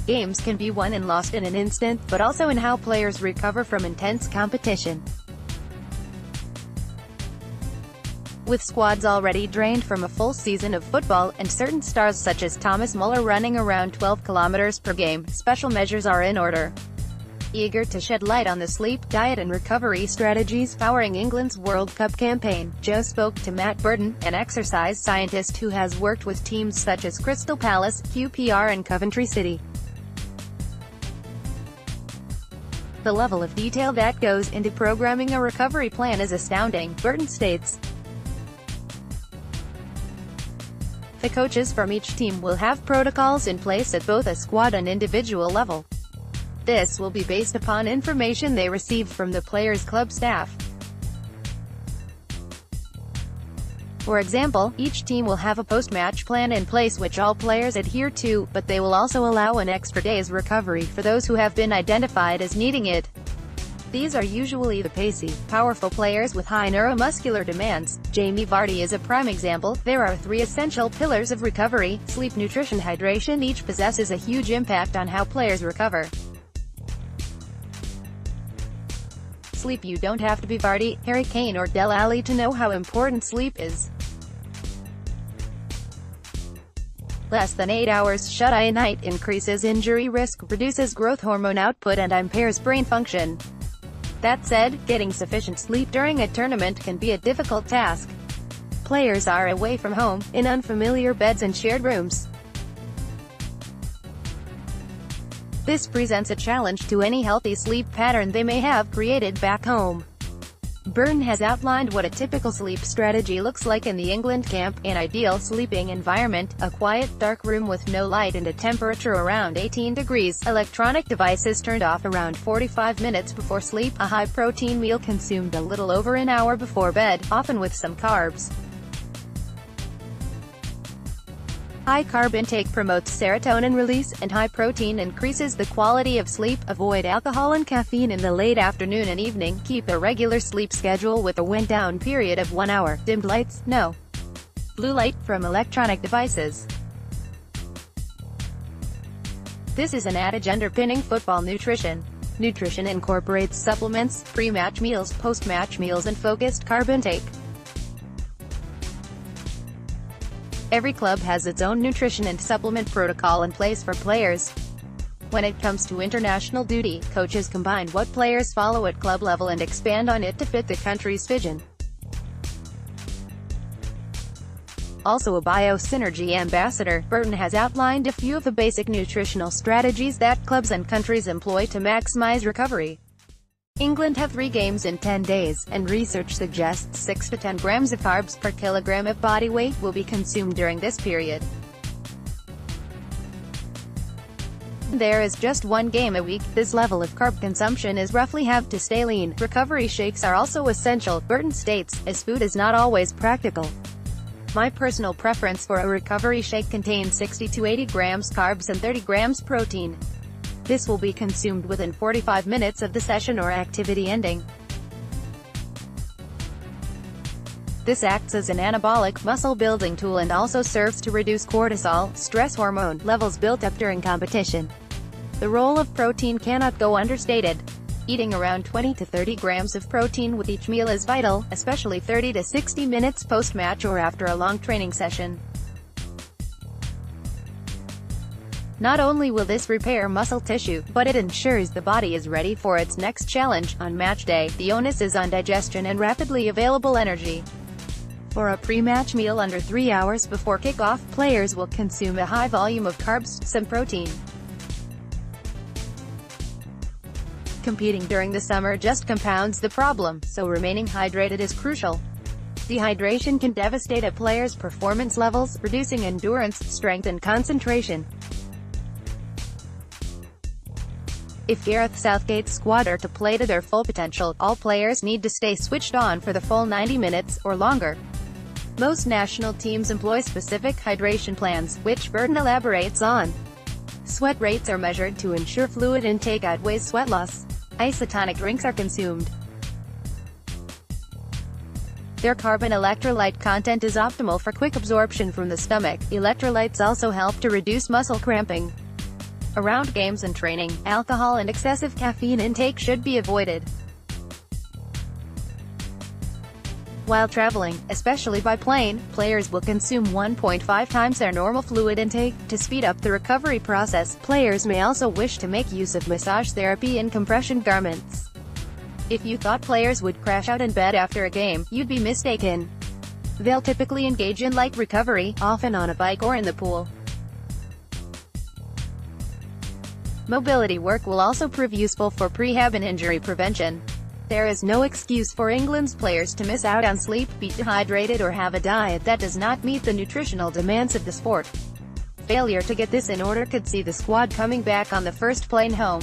Games can be won and lost in an instant, but also in how players recover from intense competition. With squads already drained from a full season of football, and certain stars such as Thomas Muller running around 12 kilometers per game, special measures are in order. Eager to shed light on the sleep, diet and recovery strategies powering England's World Cup campaign, Joe spoke to Matt Burton, an exercise scientist who has worked with teams such as Crystal Palace, QPR and Coventry City. The level of detail that goes into programming a recovery plan is astounding, Burton states. The coaches from each team will have protocols in place at both a squad and individual level. This will be based upon information they receive from the players' club staff. For example, each team will have a post-match plan in place which all players adhere to, but they will also allow an extra day's recovery for those who have been identified as needing it. These are usually the pacey, powerful players with high neuromuscular demands. Jamie Vardy is a prime example. There are 3 essential pillars of recovery: sleep, nutrition, hydration. Each possesses a huge impact on how players recover. Sleep. You don't have to be Vardy, Harry Kane or Dele Alli to know how important sleep is. Less than 8 hours shut-eye a night increases injury risk, reduces growth hormone output and impairs brain function. That said, getting sufficient sleep during a tournament can be a difficult task. Players are away from home, in unfamiliar beds and shared rooms. This presents a challenge to any healthy sleep pattern they may have created back home. Burton has outlined what a typical sleep strategy looks like in the England camp: an ideal sleeping environment, a quiet, dark room with no light and a temperature around 18 degrees, electronic devices turned off around 45 minutes before sleep, a high-protein meal consumed a little over an hour before bed, often with some carbs. High carb intake promotes serotonin release, and high protein increases the quality of sleep. Avoid alcohol and caffeine in the late afternoon and evening. Keep a regular sleep schedule with a wind-down period of 1 hour. Dimmed lights, no blue light from electronic devices. This is an adage underpinning football nutrition. Nutrition incorporates supplements, pre-match meals, post-match meals and focused carb intake. Every club has its own nutrition and supplement protocol in place for players. When it comes to international duty, coaches combine what players follow at club level and expand on it to fit the country's vision. Also a biosynergy ambassador, Burton has outlined a few of the basic nutritional strategies that clubs and countries employ to maximize recovery. England have 3 games in 10 days, and research suggests 6 to 10 grams of carbs per kilogram of body weight will be consumed during this period. There is just 1 game a week. This level of carb consumption is roughly halved to stay lean. Recovery shakes are also essential, Burton states, as food is not always practical. My personal preference for a recovery shake contains 60 to 80 grams carbs and 30 grams protein. This will be consumed within 45 minutes of the session or activity ending. This acts as an anabolic, muscle-building tool and also serves to reduce cortisol, stress hormone, levels built up during competition. The role of protein cannot go understated. Eating around 20 to 30 grams of protein with each meal is vital, especially 30 to 60 minutes post-match or after a long training session. Not only will this repair muscle tissue, but it ensures the body is ready for its next challenge. On match day, the onus is on digestion and rapidly available energy. For a pre-match meal under 3 hours before kickoff, players will consume a high volume of carbs, some protein. Competing during the summer just compounds the problem, so remaining hydrated is crucial. Dehydration can devastate a player's performance levels, reducing endurance, strength and concentration. If Gareth Southgate's squad are to play to their full potential, all players need to stay switched on for the full 90 minutes, or longer. Most national teams employ specific hydration plans, which Burton elaborates on. Sweat rates are measured to ensure fluid intake outweighs sweat loss. Isotonic drinks are consumed. Their carbon electrolyte content is optimal for quick absorption from the stomach. Electrolytes also help to reduce muscle cramping. Around games and training, alcohol and excessive caffeine intake should be avoided. While traveling, especially by plane, players will consume 1.5 times their normal fluid intake. To speed up the recovery process, players may also wish to make use of massage therapy in compression garments. If you thought players would crash out in bed after a game, you'd be mistaken. They'll typically engage in light recovery, often on a bike or in the pool. Mobility work will also prove useful for prehab and injury prevention. There is no excuse for England's players to miss out on sleep, be dehydrated or have a diet that does not meet the nutritional demands of the sport. Failure to get this in order could see the squad coming back on the first plane home.